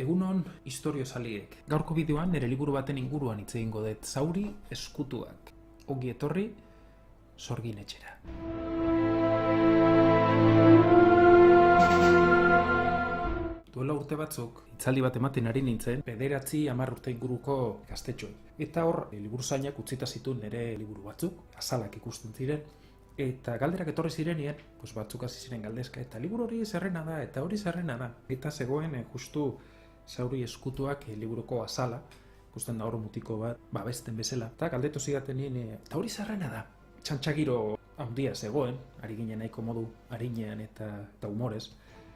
Egunon historiozaliek. Gaurko bideoan nire liburu baten inguruan hitz egingo dut. Zauri eskutuak. Ongi etorri Sorgin etxera. Duela urte batzuk, hitzaldi bat ematen ari nintzen, 9-10 urte inguruko gaztetxoei. Eta hor, liburuzainak utzita zituen nire liburu batzuk, azalak ikusten ziren, eta galderak etorri zirenien, batzuk hasi ziren galdezka, eta liburu hori zerrena da, eta hori zerrena da. Eta zegoen justu Zauri eskutuak liburuko azala, ikusten da hor mutiko bat, babesten bezala. Eta galdetu zidaten nien, eta hori zerrena da. Txantxagiro handia zegoen, ari ginen nahiko modu arinean eta humorez.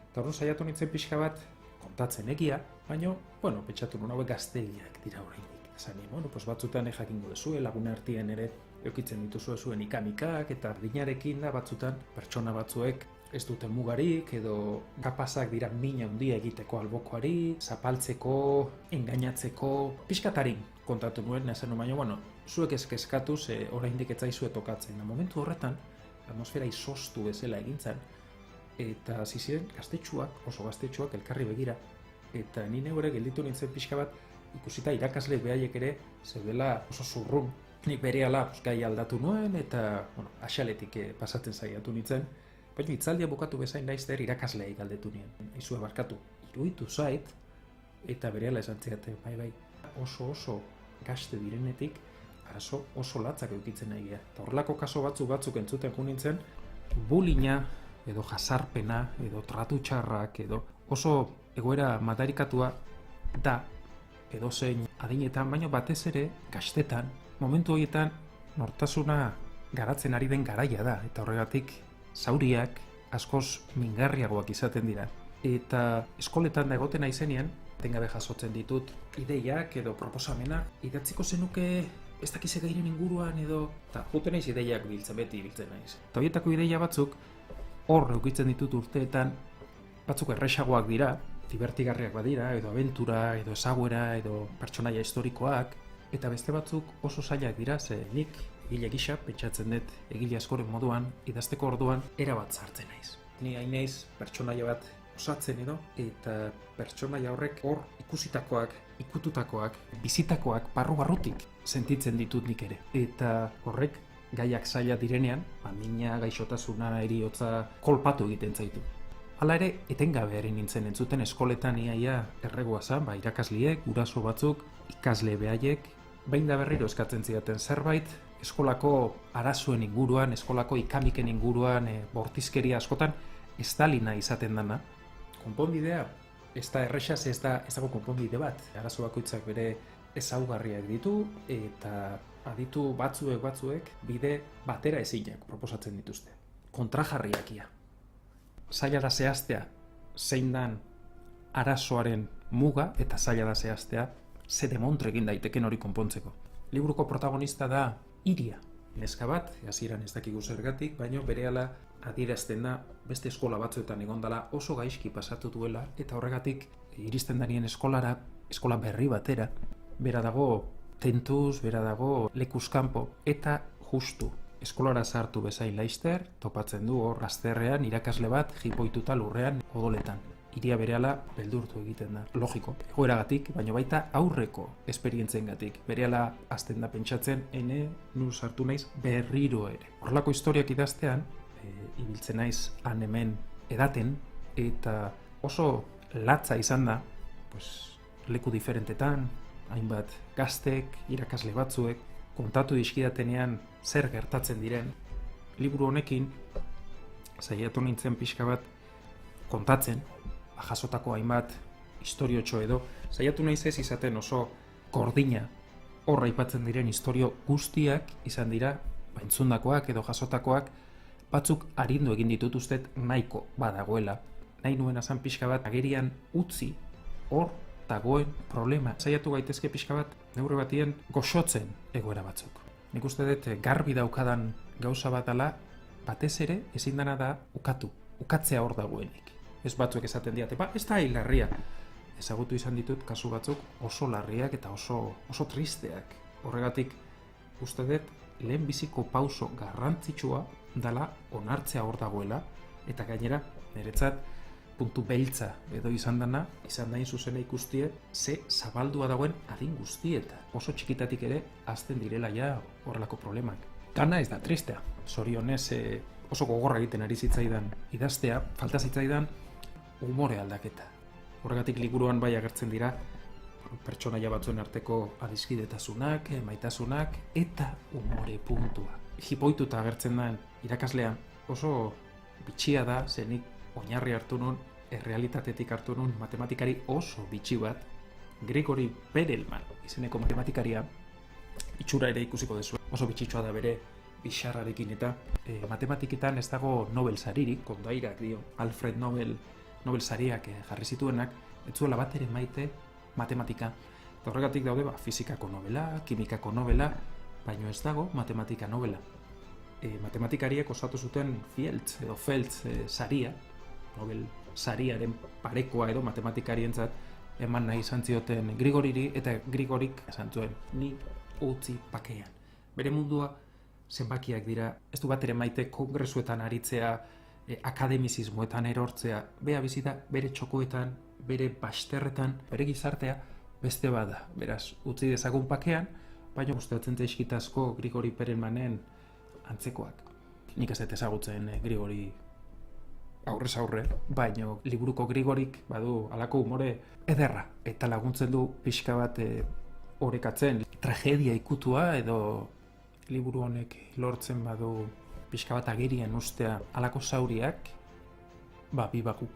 Eta hor saiatu nintzen pixka bat kontatzen egia, baina, pentsatu nuen hauek gaztegiak dira oraindik. Esan nien, batzutan jakingo duzue, lagun artean ere eukitzen dituzue zuen ikamikak, eta ardinarekin da batzutan pertsona batzuek ez duten mugarik, edo kapazak dira min handia egiteko albokoari, zapaltzeko, engainatzeko, pixkatarin kontatu nuen, esan nuen, baina, zuek kezkatu, ze oraindik ez zaizue tokatzen. Momentu horretan, atmosfera izoztu bezala egintzen, eta hasi ziren gaztetxuak, oso gaztetxuak elkarri begira, eta nire ere gelditu nintzen pixka bat, ikusita irakasle behaiek ere, zeudela oso zurrun. Nik berehala gai aldatu nuen, eta axaletik pasatzen saiatu nintzen, baina hitzaldia bukatu bezain laizter irakasleei galdetu nien. Izue barkatu, iruditu zait, eta berehala esan zidaten, bai, oso gazte direnetik, arazo oso latzak eukitzen nahi geha. Eta horrelako kaso batzuk entzuten jo nintzen, bullyinga, edo jazarpena, edo tratu txarrak, edo oso egoera madarikatua da, edo zein adinetan, baina batez ere gaztetan, momentu horietan nortasuna garatzen ari den garaia da, eta horregatik zauriak askoz mingarriagoak izaten dira. Eta eskoletan da egoten naizenean, etengabe jasotzen ditut ideiak edo proposamenak, idatziko zenuke ez dakize gairen inguruan edo, eta juten naiz ideiak beti biltzen naiz. Eta horietako ideia batzuk hor eukitzen ditut urteetan, batzuk erresagoak dira, divertigarriak badira, edo abentura, edo ezaguera, edo pertsonaia historikoak, eta beste batzuk oso zailak dira, ze nik egile gisa, pentsatzen dut egile askoren moduan, idazteko orduan, erabat sartzen naiz. Ni hain naiz pertsonaia bat osatzen edo, eta pertsonaia horrek hor ikusitakoak, ikututakoak, bizitakoak barru-barrutik sentitzen ditut nik ere. Eta horrek gaiak zaila direnean, mina, gaixotasuna, heriotza kolpatu egiten zaitu. Hala ere, etengabe ari nintzen entzuten eskoletan iaia erregoa zen, irakasliek, guraso batzuk, ikasle behaiek, behin da berriro eskatzen zidaten zerbait, eskolako arazoen inguruan, eskolako ikamiken inguruan, bortizkeria askotan, ez da lina izaten dana. Konponbidea, ez da errexaz, ez dago konponbide bat. Arazo bakoitzak bere ezaugarriak ditu, eta aditu batzuek bide batera ezinak proposatzen dituzte. Kontrajarriakia. Zaila da zehaztea zein dan arazoaren muga, eta zaila da zehaztea ze demontre egin daiteken hori konpontzeko. Liburuko protagonista da Iria. Neska bat, hasieran ez dakigu zergatik, baina berehala adierazten da beste eskola batzuetan egondala oso gaizki pasatu duela, eta horregatik iristen danien eskolara, eskola berri batera, bera dago tentuz, bera dago lekuz kanpo, eta justu eskolara sartu bezain laizter, topatzen du hor gazterrean irakasle bat jipoituta lurrean odoletan. Iria berehala beldurtu egiten da, logiko, egoeragatik, baina baita aurreko esperientziengatik. Berehala hasten da pentsatzen, nu sartu naiz berriro ere. Horrelako historiak idaztean, ibiltzen naiz han hemen edaten, eta oso latza izan da, leku diferentetan, hainbat gaztek, irakasle batzuek, kontatu dizkidatenean zer gertatzen diren. Liburu honekin, saiatu nintzen pixka bat kontatzen, jasotako hainbat historiotxo edo, saiatu naiz ez izaten oso gordina horra aipatzen diren historio guztiak izan dira, entzundakoak edo jasotakoak, batzuk arindu egin ditut ustez nahiko badagoela. Nahi nuen azan pixka bat agerian utzi hor dagoen problema. Saiatu gaitezke pixka bat neurri batien goxotzen egoera batzuk. Nik uste dut garbi daukadan gauza bat dela, batez ere ezin dena da ukatzea hor dagoenik. Ez batzuk esaten diate, ez da hil larria. Ezagutu izan ditut kasu batzuk oso larriak eta oso tristeak. Horregatik uste dut lehenbiziko pauso garrantzitsua dela onartzea hor dagoela, eta gainera niretzat puntu beltza edo izan dana, izan dain zuzena ikustie, ze zabaldua dagoen adin guztieta. Oso txikitatik ere, azten direla ja horrelako problemak. Gana ez da tristea. Zorionez oso gogorra egiten ari zitzaidan idaztea, falta zitzaidan umore aldaketa. Horregatik liburuan bai agertzen dira pertsonaia batzuen arteko adiskidetasunak, maitasunak eta umore puntua. Jipoituta agertzen den irakaslean oso bitxia da, zenik oinarri hartu nun, errealitatetik hartu nun matematikari oso bitxi bat, Grigori Perelman izeneko matematikaria, itxura ere ikusiko dezu. Oso bitxitsua da bere bixarrarekin eta matematiketan ez dago Nobel saririk, kondairak dio, Alfred Nobel sariak jarri zituenak, ez zuela bat ere maite matematika. Eta horregatik daude fizikako nobela, kimikako nobela, baino ez dago matematika nobela. Matematikariek osatu zuten Fields saria, Nobel sariaren parekoa edo matematikarientzat eman nahi izan zioten Grigoriri, eta Grigorik esan zuen, ni utzi pakean. Bere mundua zenbakiak dira, ez du bat ere maite kongresuetan aritzea, akademizismoetan erortzea, bea bizita bere txokoetan, bere basterretan, bere gizartea beste bada. Beraz, utzi dezagun pakean, baina gustatzen zaizkitazko Grigori Perelmanen antzekoak. Nik ez dut ezagutzen Grigori aurrez aurre, baina liburuko Grigorik badu halako umore ederra, eta laguntzen du pixka bat orekatzen tragedia ikutua edo liburu honek lortzen badu pixka bat agerian ustea halako zauriak, bi baku